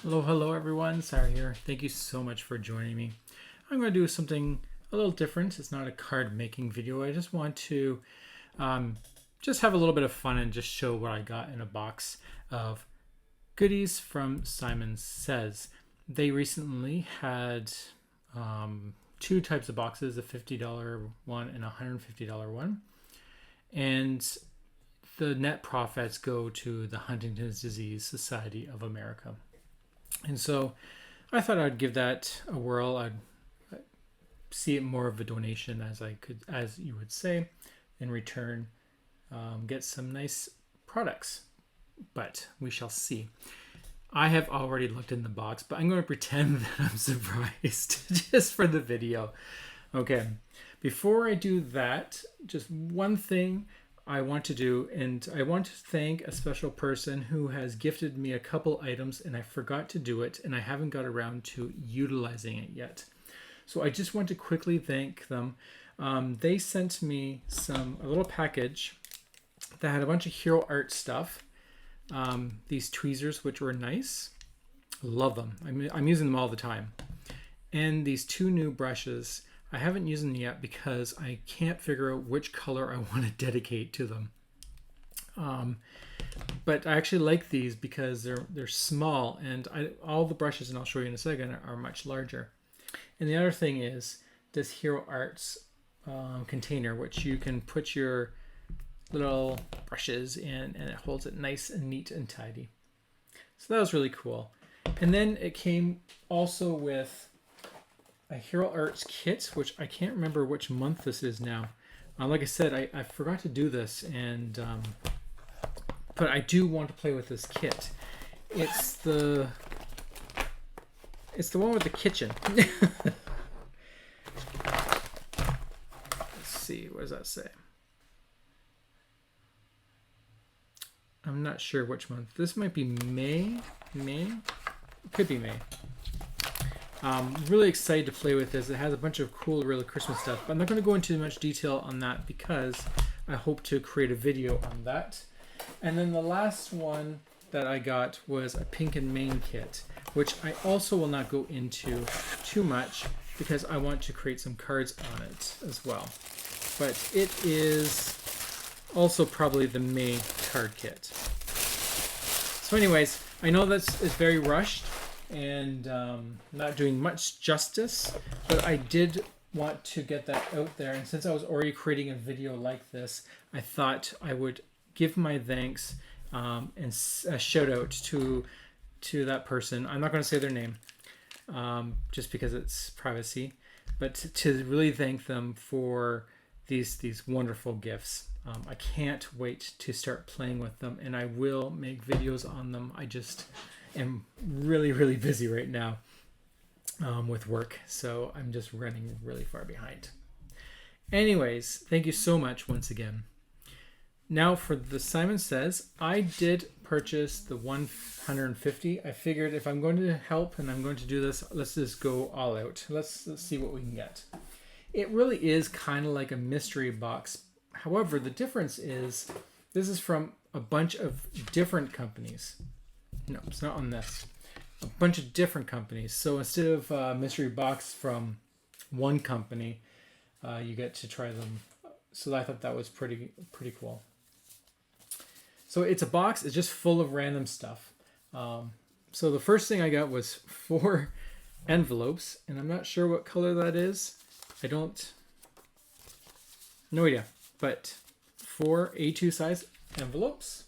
Hello everyone. Sarah here. Thank you so much for joining me. I'm going to do something a little different. It's not a card making video. I just want to just have a little bit of fun and just show what I got in a box of goodies from Simon Says. They recently had two types of boxes, a $50 one and a $150 one. And the net profits go to the Huntington's Disease Society of America. And so I thought I'd give that a whirl. I'd see it more of a donation as you would say, in return, get some nice products. But we shall see. I have already looked in the box, but I'm going to pretend that I'm surprised just for the video. Okay, before I do that, just one thing I want to do, and I want to thank a special person who has gifted me a couple items and I forgot to do it and I haven't got around to utilizing it yet. So I just want to quickly thank them. They sent me a little package that had a bunch of hero art stuff. These tweezers, which were nice. Love them. I'm using them all the time. And these two new brushes. I haven't used them yet because I can't figure out which color I want to dedicate to them. But I actually like these because they're small, and all the brushes, and I'll show you in a second, are much larger. And the other thing is this Hero Arts container, which you can put your little brushes in, and it holds it nice and neat and tidy. So that was really cool. And then it came also with a Hero Arts kit, which I can't remember which month this is now. Like I said, I forgot to do this, and but I do want to play with this kit. It's the one with the kitchen. Let's see, what does that say? I'm not sure which month. This might be May. It could be May. Really excited to play with this. It has a bunch of cool, really Christmas stuff. But I'm not going to go into much detail on that because I hope to create a video on that. And then the last one that I got was a Pink and Main kit, which I also will not go into too much because I want to create some cards on it as well. But it is also probably the May card kit. So anyways, I know this is very rushed and not doing much justice, but I did want to get that out there. And since I was already creating a video like this, I thought I would give my thanks and a shout out to that person. I'm not going to say their name just because it's privacy, but to really thank them for these wonderful gifts. I can't wait to start playing with them, and I will make videos on them. I just am really busy right now with work, so I'm just running really far behind. Anyways, thank you so much once again. Now for the Simon Says, I did purchase the 150. I figured if I'm going to help and I'm going to do this, let's just go all out. Let's see what we can get. It really is kind of like a mystery box. However, the difference is this is from a bunch of different companies. No, it's not on this. A bunch of different companies. So instead of a mystery box from one company, you get to try them. So I thought that was pretty cool. So it's a box. It's just full of random stuff. So the first thing I got was 4 envelopes, and I'm not sure what color that is. No idea. But 4 A2 size envelopes.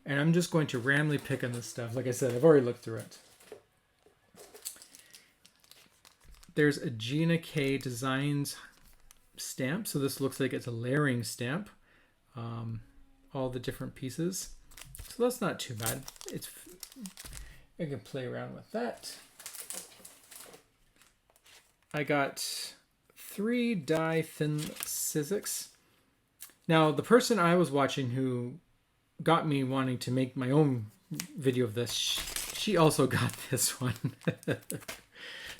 And I'm just going to randomly pick on this stuff. Like I said, I've already looked through it. There's a Gina K Designs stamp. So this looks like it's a layering stamp. All the different pieces. So that's not too bad. I can play around with that. I got 3 die thin Sizzix. Now, the person I was watching who got me wanting to make my own video of this, she also got this one.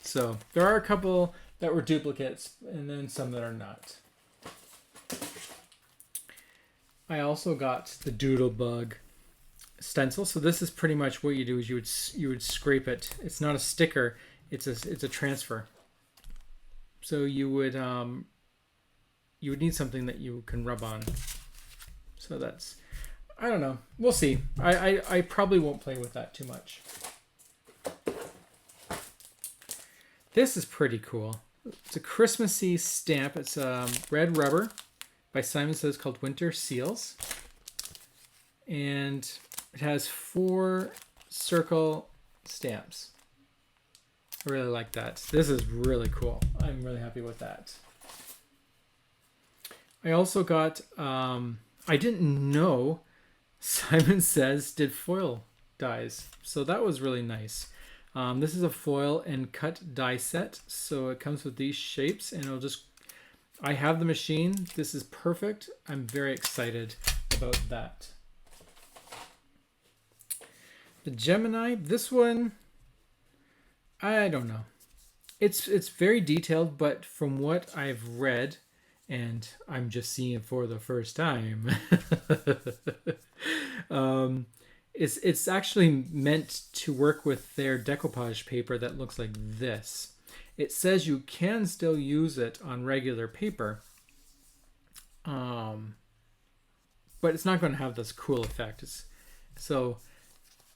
So there are a couple that were duplicates and then some that are not. I also got the Doodle Bug stencil. So this is pretty much what you do is you would scrape it. It's not a sticker. It's a transfer. So you would need something that you can rub on. So that's, I don't know. We'll see. I probably won't play with that too much. This is pretty cool. It's a Christmassy stamp. It's red rubber by Simon Says, called Winter Seals. And it has 4 circle stamps. I really like that. This is really cool. I'm really happy with that. I also got, I didn't know Simon Says did foil dies. So that was really nice. This is a foil and cut die set. So it comes with these shapes, and it'll just, I have the machine. This is perfect. I'm very excited about that. The Gemini, this one, I don't know. It's very detailed, but from what I've read, and I'm just seeing it for the first time, it's actually meant to work with their decoupage paper that looks like this. It says you can still use it on regular paper, but it's not going to have this cool effect.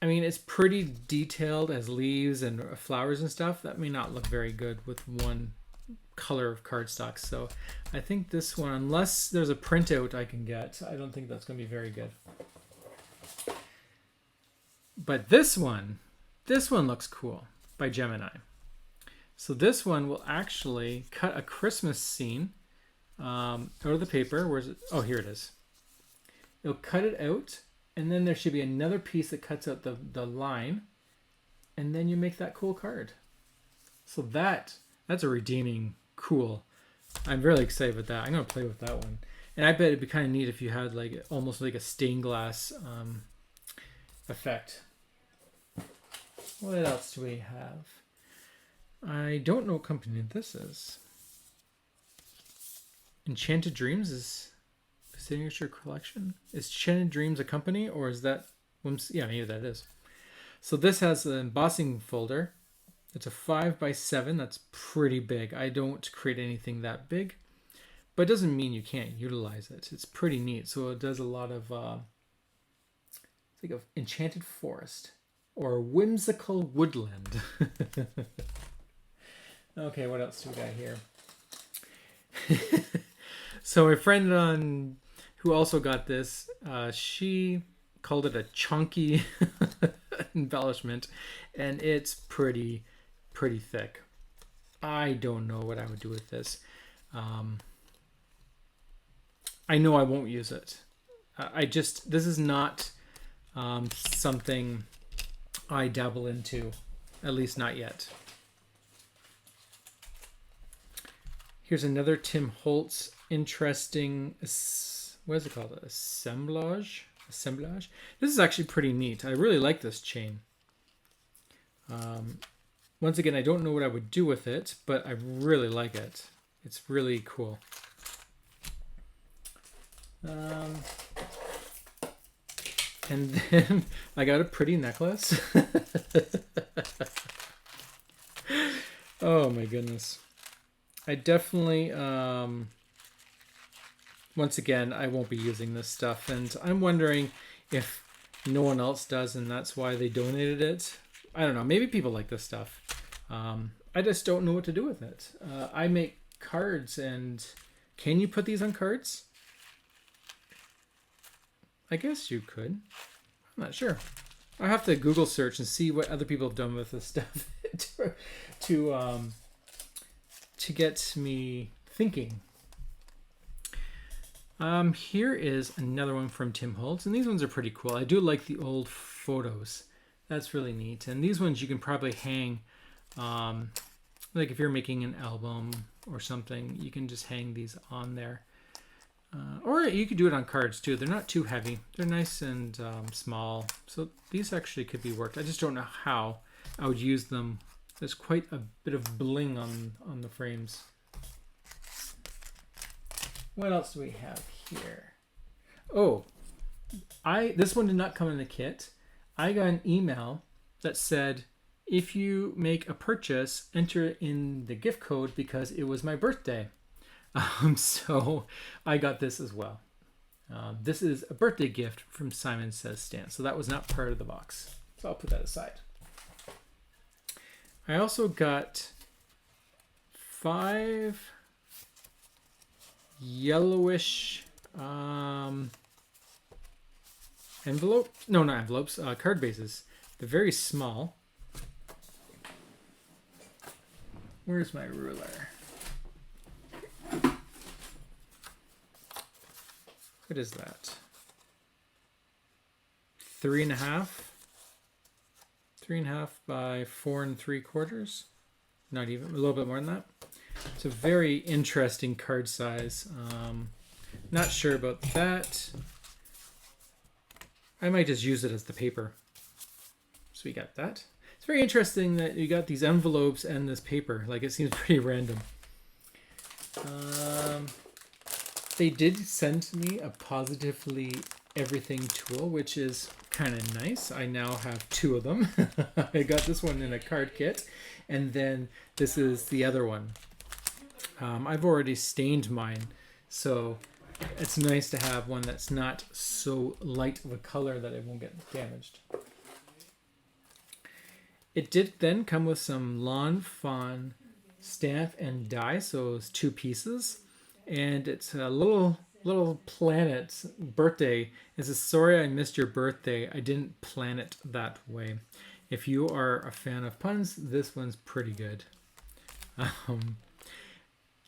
I mean, it's pretty detailed as leaves and flowers and stuff. That may not look very good with one color of cardstock. So I think this one, unless there's a printout I can get, I don't think that's going to be very good. But this one looks cool by Gemini. So this one will actually cut a Christmas scene out of the paper. Where's it? Oh, here it is. It'll cut it out, and then there should be another piece that cuts out the line, and then you make that cool card. So that's a redeeming cool. I'm really excited with that. I'm going to play with that one. And I bet it'd be kind of neat if you had like almost like a stained glass effect. What else do we have? I don't know what company this is. Enchanted Dreams is a signature collection. Is Enchanted Dreams a company, or is that yeah, maybe that is. So this has an embossing folder. It's a 5x7. That's pretty big. I don't create anything that big, but it doesn't mean you can't utilize it. It's pretty neat. So it does a lot of it's like an enchanted forest or a whimsical woodland. Okay, what else do we got here? So my friend who also got this, she called it a chunky embellishment, and it's pretty thick. I don't know what I would do with this. I know I won't use it. This is not something I dabble into, at least not yet. Here's another Tim Holtz interesting, what is it called? Assemblage? This is actually pretty neat. I really like this chain. Once again, I don't know what I would do with it, but I really like it. It's really cool. And then I got a pretty necklace. Oh my goodness. I definitely, once again, I won't be using this stuff, and I'm wondering if no one else does and that's why they donated it. I don't know. Maybe people like this stuff. I just don't know what to do with it. I make cards, and can you put these on cards? I guess you could. I'm not sure. I have to Google search and see what other people have done with this stuff to get me thinking. Here is another one from Tim Holtz, and these ones are pretty cool. I do like the old photos. That's really neat. And these ones you can probably hang, like if you're making an album or something, you can just hang these on there. Or you could do it on cards too. They're not too heavy. They're nice and small. So these actually could be worked. I just don't know how I would use them. There's quite a bit of bling on the frames. What else do we have here? Oh, This one did not come in the kit. I got an email that said, if you make a purchase, enter in the gift code because it was my birthday. So I got this as well. This is a birthday gift from Simon Says Stan. So that was not part of the box. So I'll put that aside. I also got 5 yellowish card bases. They're very small. Where's my ruler? What is that? 3.5 by 4 3/4. Not even, a little bit more than that. It's a very interesting card size. Not sure about that. I might just use it as the paper. So we got that. It's very interesting that you got these envelopes and this paper. Like, it seems pretty random. They did send me a Positively Everything tool, which is kind of nice. I now have 2 of them. I got this one in a card kit, and then this is the other one. I've already stained mine, so it's nice to have one that's not so light of a color that it won't get damaged. It did then come with some Lawn Fawn stamp and die, so it's 2 pieces. And it's a little planet's birthday. It says, sorry I missed your birthday. I didn't plan it that way. If you are a fan of puns, this one's pretty good.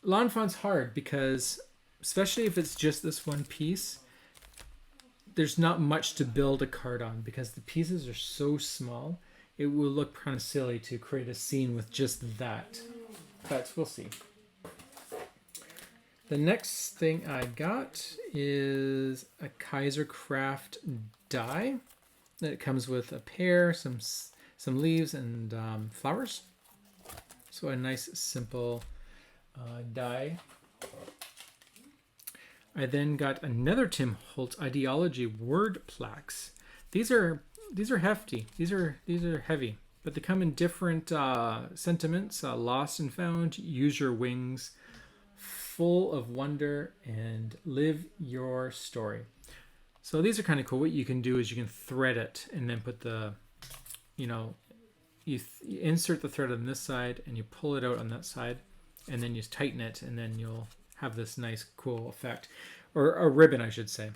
Lawn Fawn's hard because, especially if it's just this one piece, there's not much to build a card on because the pieces are so small. It will look kind of silly to create a scene with just that. But we'll see. The next thing I got is a Kaiser Craft die. It comes with a pear, some leaves, and flowers. So a nice, simple die. I then got another Tim Holtz Ideology word plaques. These are hefty. These are heavy, but they come in different sentiments: lost and found, use your wings, full of wonder, and live your story. So these are kind of cool. What you can do is you can thread it and then put the, you insert the thread on this side and you pull it out on that side, and then you tighten it, and then you'll have this nice cool effect, or a ribbon, I should say.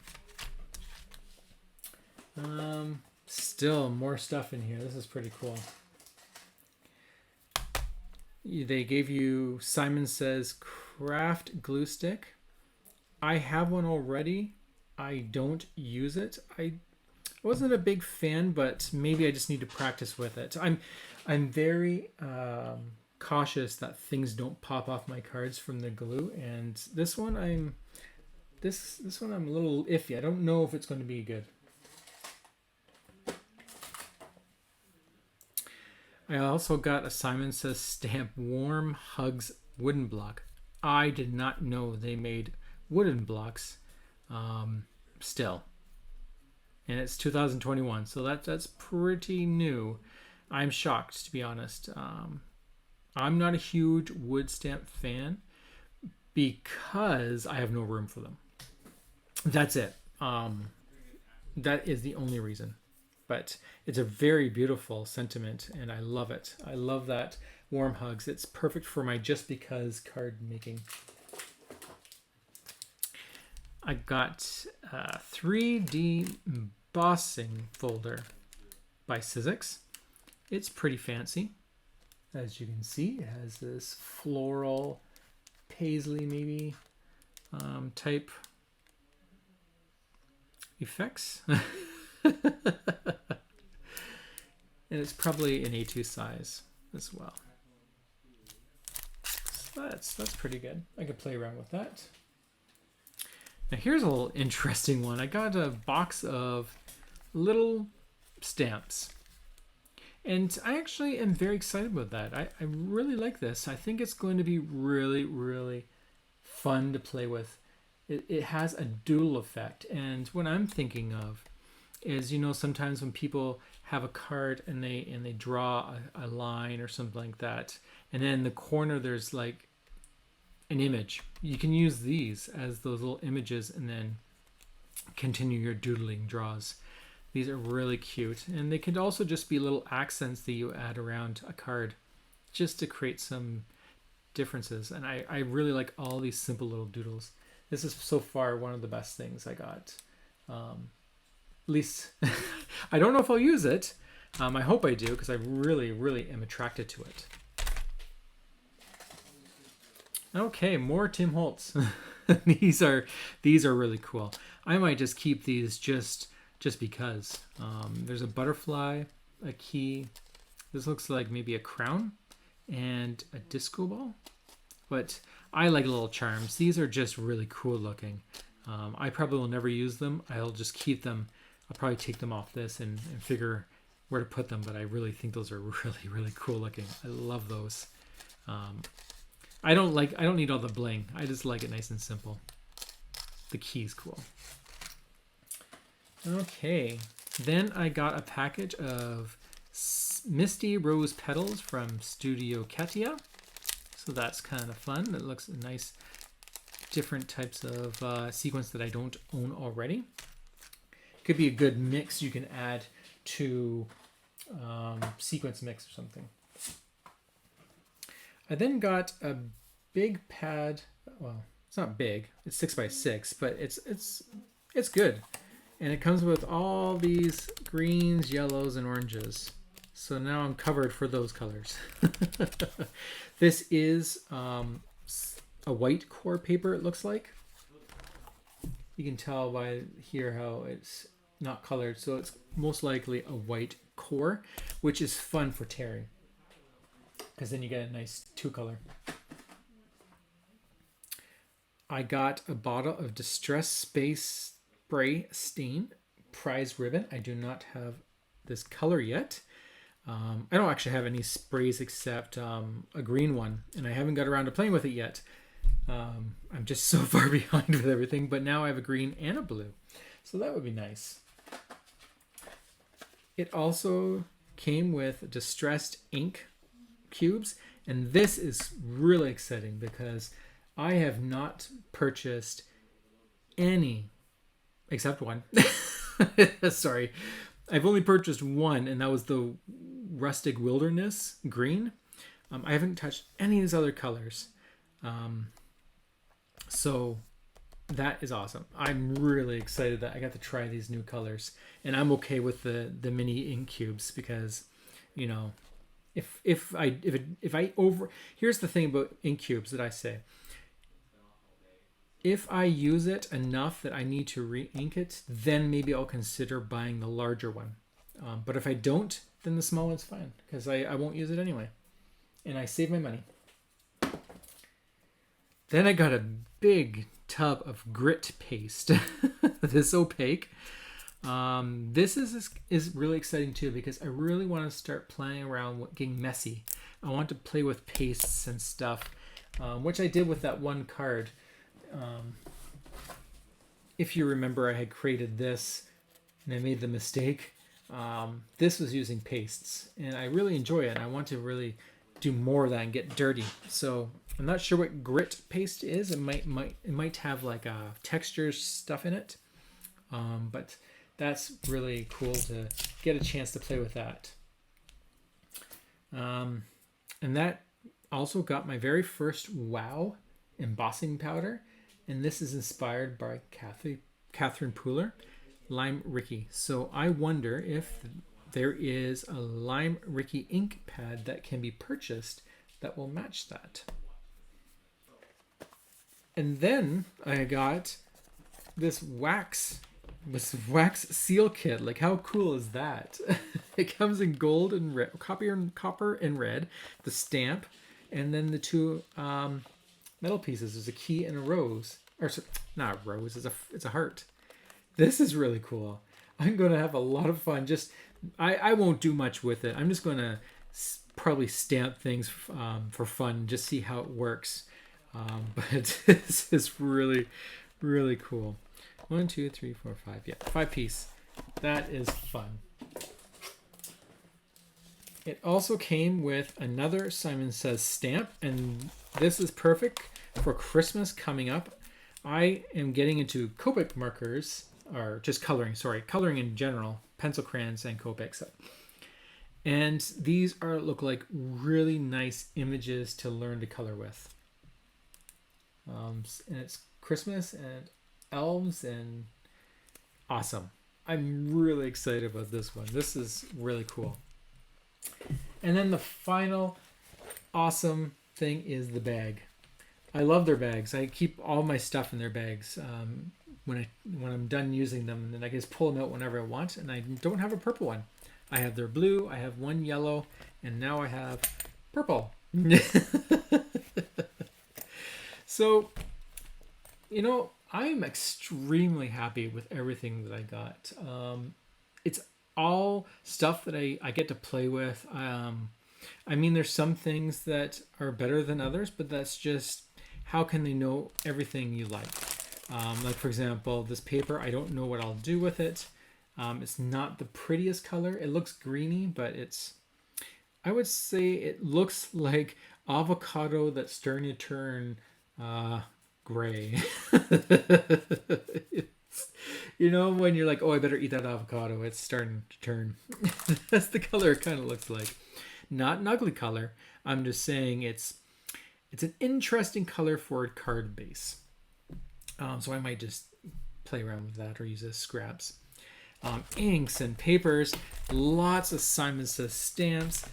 Still more stuff in here. This is pretty cool. They gave you Simon Says Craft glue stick. I have one already. I don't use it. I wasn't a big fan, but maybe I just need to practice with it. I'm very cautious that things don't pop off my cards from the glue, and this one I'm a little iffy. I don't know if it's going to be good. I also got a Simon Says Stamp Warm Hugs wooden block. I did not know they made wooden blocks still. And it's 2021, so that's pretty new. I'm shocked, to be honest. I'm not a huge wood stamp fan because I have no room for them. That's it. That is the only reason. But it's a very beautiful sentiment, and I love it. I love that warm hugs. It's perfect for my just because card making. I got a 3D embossing folder by Sizzix. It's pretty fancy. As you can see, it has this floral paisley maybe type effects. And it's probably an A2 size as well. So that's pretty good. I could play around with that. Now here's a little interesting one. I got a box of little stamps. And I actually am very excited about that. I really like this. I think it's going to be really, really fun to play with. it has a doodle effect. And what I'm thinking of is, sometimes when people have a card and they draw a line or something like that, and then in the corner there's like an image. You can use these as those little images and then continue your doodling draws. These are really cute, and they could also just be little accents that you add around a card just to create some differences. And I really like all these simple little doodles. This is so far one of the best things I got. At least I don't know if I'll use it. I hope I do, because I really, really am attracted to it. Okay, more Tim Holtz. These are really cool. I might just keep these just because. There's a butterfly, a key. This looks like maybe a crown and a disco ball. But I like little charms. These are just really cool looking. I probably will never use them. I'll just keep them. I'll probably take them off this and figure where to put them. But I really think those are really, really cool looking. I love those. I don't need all the bling. I just like it nice and simple. The key's cool. Okay, then I got a package of Misty Rose Petals from Studio Katia. So that's kind of fun. It looks nice, different types of sequence that I don't own already. Could be a good mix you can add to sequence mix or something. I then got a big pad. Well, it's not big. It's 6x6, but it's good. And it comes with all these greens, yellows, and oranges. So now I'm covered for those colors. This is a white core paper, it looks like. You can tell by here how it's not colored. So it's most likely a white core, which is fun for tearing, because then you get a nice two color. I got a bottle of Distress Space Spray Stain Prize Ribbon. I do not have this color yet. I don't actually have any sprays except a green one, and I haven't got around to playing with it yet. I'm just so far behind with everything, but now I have a green and a blue. So that would be nice. It also came with distressed ink cubes, and this is really exciting because I have not purchased any except one. Sorry, I've only purchased one, and that was the Rustic Wilderness green. I haven't touched any of these other colors, so that is awesome. I'm really excited that I got to try these new colors, and I'm okay with the mini ink cubes because, if I here's the thing about ink cubes that I say. If I use it enough that I need to re-ink it, then maybe I'll consider buying the larger one. But if I don't, then the small one's fine, because I won't use it anyway. And I save my money. Then I got a big tub of grit paste. This opaque. This is really exciting too, because I really want to start playing around with getting messy. I want to play with pastes and stuff, which I did with that one card. If you remember, I had created this and I made the mistake. This was using pastes, and I really enjoy it. I want to really do more of that and get dirty. So I'm not sure what grit paste is. It might have like a texture stuff in it, but that's really cool to get a chance to play with that. And that also got my very first WOW embossing powder. And this is inspired by Catherine Pooler, Lime Ricky. So I wonder if there is a Lime Ricky ink pad that can be purchased that will match that. And then I got this wax seal kit. Like, how cool is that? It comes in gold and red, copper and red, the stamp, and then the two metal pieces. There's a key and a rose, or not a rose. It's a heart. This is really cool. I'm going to have a lot of fun. I won't do much with it. I'm just going to probably stamp things for fun, just see how it works. But this is really, Really cool. 1, 2, 3, 4, 5. Yeah, 5-piece. That is fun. It also came with another Simon Says stamp, and this is perfect for Christmas coming up. I am getting into Copic markers, or just coloring, coloring in general, pencil crayons and Copics. And these look like really nice images to learn to color with. And it's Christmas and elves and awesome. I'm really excited about this one. This is really cool. And then the final awesome thing is the bag. I love their bags. I keep all my stuff in their bags when I'm done using them, and then I can just pull them out whenever I want. And I don't have a purple one. I have their blue, I have one yellow, and now I have purple. So, you know, I'm extremely happy with everything that I got. It's all stuff that I get to play with. I mean, there's some things that are better than others, but that's just how can they know everything you like? Like, for example, this paper, I don't know what I'll do with it. It's not the prettiest color. It looks greeny, but I would say it looks like avocado that's starting to turn gray. You know, when you're like, oh, I better eat that avocado, it's starting to turn. That's the color it kind of looks like. Not an ugly color. I'm just saying it's an interesting color for a card base. So I might just play around with that or use it as scraps. Inks and papers, lots of Simon Says stamps,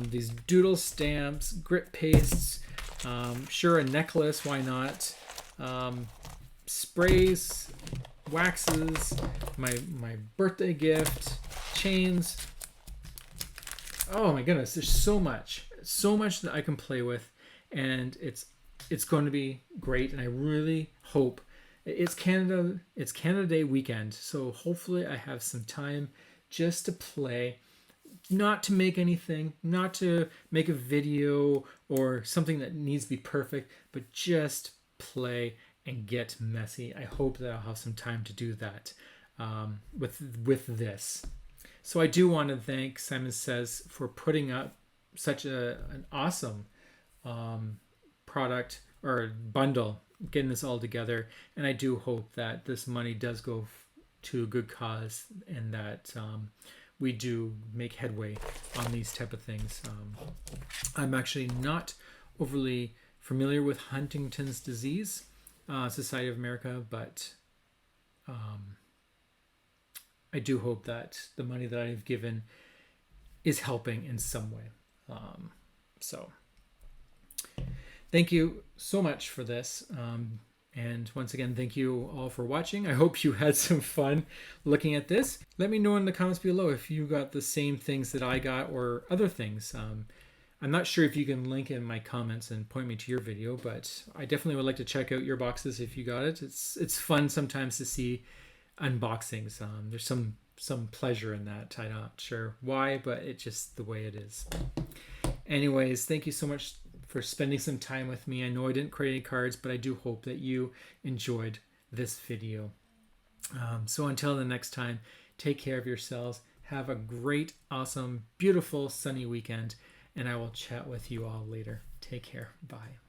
these doodle stamps, grit pastes, sure, a necklace, why not? Sprays, waxes, my birthday gift, chains. Oh my goodness, there's so much that I can play with, and it's going to be great, and I really hope it's Canada Day weekend, so hopefully I have some time just to play, not to make anything, not to make a video or something that needs to be perfect, but just play and get messy. I hope that I'll have some time to do that with this. So I do want to thank Simon Says for putting up such an awesome product or bundle, getting this all together, and I do hope that this money does go to a good cause, and that we do make headway on these type of things. I'm actually not overly familiar with Huntington's disease, Society of America, but I do hope that the money that I've given is helping in some way. So thank you so much for this. And once again, thank you all for watching. I hope you had some fun looking at this. Let me know in the comments below if you got the same things that I got or other things. I'm not sure if you can link in my comments and point me to your video, but I definitely would like to check out your boxes if you got it. It's fun sometimes to see unboxings. There's some pleasure in that. I'm not sure why, but it's just the way it is. Anyways, thank you so much for spending some time with me. I know I didn't create any cards, but I do hope that you enjoyed this video. So until the next time, take care of yourselves. Have a great, awesome, beautiful, sunny weekend, and I will chat with you all later. Take care. Bye.